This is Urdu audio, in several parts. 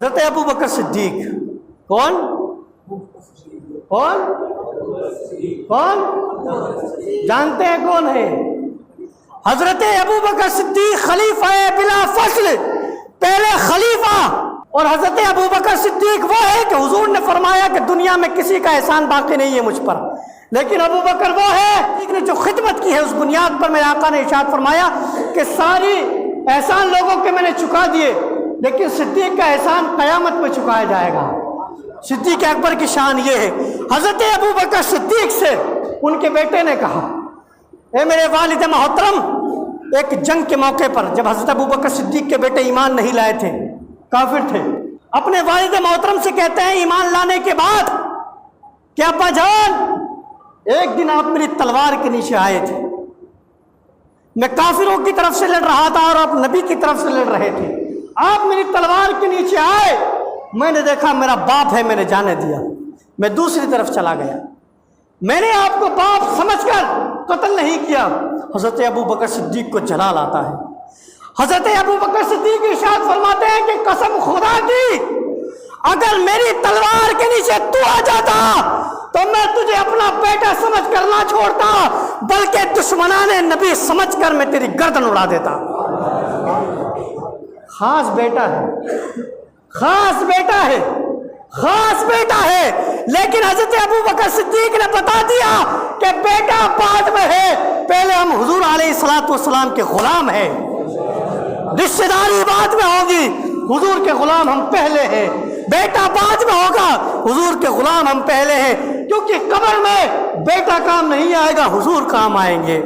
حضرت ابو بکر صدیق کون کون کون جانتے ہیں کون ہے؟ حضرت ابو بکر صدیق خلیفہ بلا فصل، پہلے خلیفہ۔ اور حضرت ابو بکر صدیق وہ ہے کہ حضور نے فرمایا کہ دنیا میں کسی کا احسان باقی نہیں ہے مجھ پر، لیکن ابو بکر وہ ہے نے جو خدمت کی ہے اس بنیاد پر میرے آقا نے ارشاد فرمایا کہ ساری احسان لوگوں کے میں نے چکا دیے، لیکن صدیق کا احسان قیامت میں چکایا جائے گا۔ صدیق اکبر کی شان یہ ہے۔ حضرت ابو بکر صدیق سے ان کے بیٹے نے کہا، اے میرے والد محترم، ایک جنگ کے موقع پر جب حضرت ابو بکر صدیق کے بیٹے ایمان نہیں لائے تھے، کافر تھے، اپنے والد محترم سے کہتے ہیں ایمان لانے کے بعد کہ ابا جان ایک دن آپ میری تلوار کے نیچے آئے تھے، میں کافروں کی طرف سے لڑ رہا تھا اور آپ نبی کی طرف سے لڑ رہے تھے، آپ میری تلوار کے نیچے آئے، میں نے دیکھا میرا باپ ہے، میں نے جانے دیا، میں دوسری طرف چلا گیا، میں نے آپ کو باپ سمجھ کر قتل نہیں کیا۔ حضرت ابو بکر صدیق کو جلال آتا ہے۔ حضرت ابو بکر صدیق ارشاد فرماتے ہیں کہ قسم خدا کی اگر میری تلوار کے نیچے تو آ جاتا تو میں تجھے اپنا بیٹا سمجھ کر نہ چھوڑتا، بلکہ دشمنان نبی سمجھ کر میں تیری گردن اڑا دیتا۔ خاص بیٹا ہے، خاص بیٹا ہے، خاص بیٹا ہے، لیکن حضرت ابو بکر صدیق نے بتا دیا کہ بیٹا بعد میں ہے، پہلے ہم حضور علیہ الصلوۃ والسلام کے غلام ہیں، رشتہ داری بعد میں ہوگی، حضور کے غلام ہم پہلے ہیں، بیٹا بعد میں ہوگا، حضور کے غلام ہم پہلے ہیں، کیونکہ قبر میں بیٹا کام نہیں آئے گا، حضور کام آئیں گے،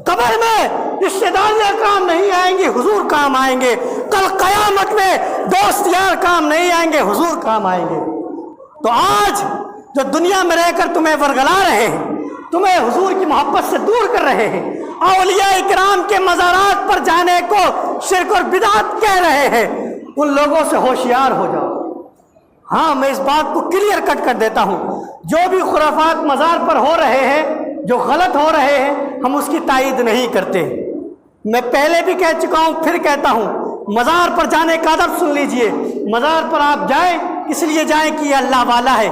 قبر میں رشتہ داریاں کام نہیں آئیں گی، حضور کام آئیں گے، کل قیامت میں دوست یار کام نہیں آئیں گے، حضور کام آئیں گے۔ تو آج جو دنیا میں رہ کر تمہیں ورگلا رہے ہیں، تمہیں حضور کی محبت سے دور کر رہے ہیں، اولیاء اکرام کے مزارات پر جانے کو شرک اور بدعت کہہ رہے ہیں، ان لوگوں سے ہوشیار ہو جاؤ۔ ہاں میں اس بات کو کلیئر کٹ کر دیتا ہوں، جو بھی خرافات مزار پر ہو رہے ہیں، جو غلط ہو رہے ہیں، ہم اس کی تائید نہیں کرتے۔ میں پہلے بھی کہہ چکا ہوں، پھر کہتا ہوں، مزار پر جانے کا ادب سن لیجئے۔ مزار پر آپ جائیں، اس لیے جائیں کہ یہ اللہ والا ہے،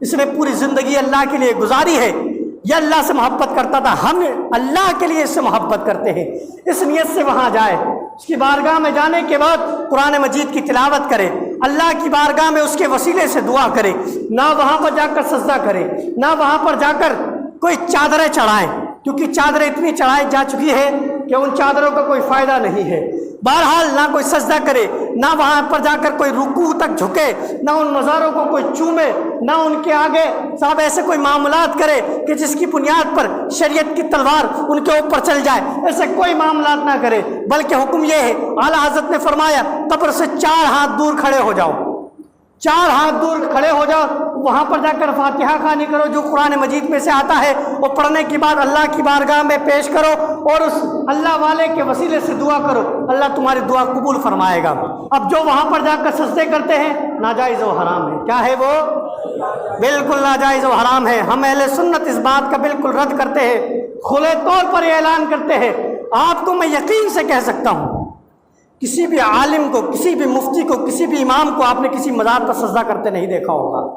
اس نے پوری زندگی اللہ کے لیے گزاری ہے، یہ اللہ سے محبت کرتا تھا، ہم اللہ کے لیے اس سے محبت کرتے ہیں، اس نیت سے وہاں جائے۔ اس کی بارگاہ میں جانے کے بعد قرآن مجید کی تلاوت کرے، اللہ کی بارگاہ میں اس کے وسیلے سے دعا کرے، نہ وہاں پر جا کر سجدہ کرے، نہ وہاں پر جا کر کوئی چادریں چڑھائیں، کیونکہ چادریں اتنی چڑھائی جا چکی ہے کہ ان چادروں کا کوئی فائدہ نہیں ہے۔ بہرحال نہ کوئی سجدہ کرے، نہ وہاں پر جا کر کوئی رکوع تک جھکے، نہ ان مزاروں کو کوئی چومے، نہ ان کے آگے صاحب ایسے کوئی معاملات کرے کہ جس کی بنیاد پر شریعت کی تلوار ان کے اوپر چل جائے، ایسے کوئی معاملات نہ کرے، بلکہ حکم یہ ہے، اعلیٰ حضرت نے فرمایا قبر سے 4 ہاتھ دور کھڑے ہو جاؤ، 4 ہاتھ دور کھڑے ہو جاؤ، وہاں پر جا کر فاتحہ خوانی کرو جو قرآن مجید میں سے آتا ہے، وہ پڑھنے کے بعد اللہ کی بارگاہ میں پیش کرو اور اس اللہ والے کے وسیلے سے دعا کرو، اللہ تمہاری دعا قبول فرمائے گا۔ اب جو وہاں پر جا کر سجدے کرتے ہیں، ناجائز و حرام ہے۔ کیا ہے وہ؟ بالکل ناجائز و حرام ہے۔ ہم اہل سنت اس بات کا بالکل رد کرتے ہیں، کھلے طور پر یہ اعلان کرتے ہیں۔ آپ کو میں یقین سے کہہ سکتا ہوں، کسی بھی عالم کو، کسی بھی مفتی کو، کسی بھی امام کو آپ نے کسی مزار پر سجدہ کرتے نہیں دیکھا ہوگا۔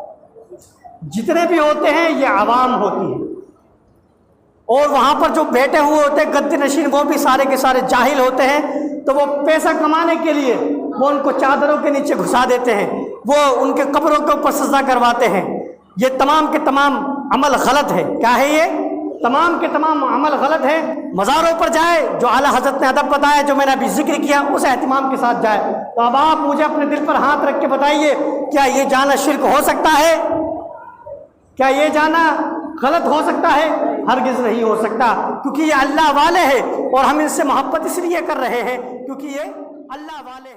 جتنے بھی ہوتے ہیں یہ عوام ہوتی ہے، اور وہاں پر جو بیٹھے ہوئے ہوتے ہیں گدی نشین، وہ بھی سارے کے سارے جاہل ہوتے ہیں، تو وہ پیسہ کمانے کے لیے وہ ان کو چادروں کے نیچے گھسا دیتے ہیں، وہ ان کے قبروں کے اوپر سجدہ کرواتے ہیں۔ یہ تمام کے تمام عمل غلط ہے۔ کیا ہے یہ؟ تمام کے تمام عمل غلط ہے۔ مزاروں پر جائے، جو اعلیٰ حضرت نے ادب بتایا، جو میں نے ابھی ذکر کیا، اس اہتمام کے ساتھ جائے۔ تو اب آپ مجھے اپنے دل پر ہاتھ رکھ کے بتائیے، کیا یہ جانا شرک ہو سکتا ہے؟ کیا یہ جانا غلط ہو سکتا ہے؟ ہرگز نہیں ہو سکتا، کیونکہ یہ اللہ والے ہیں، اور ہم ان سے محبت اس لیے کر رہے ہیں کیونکہ یہ اللہ والے ہیں۔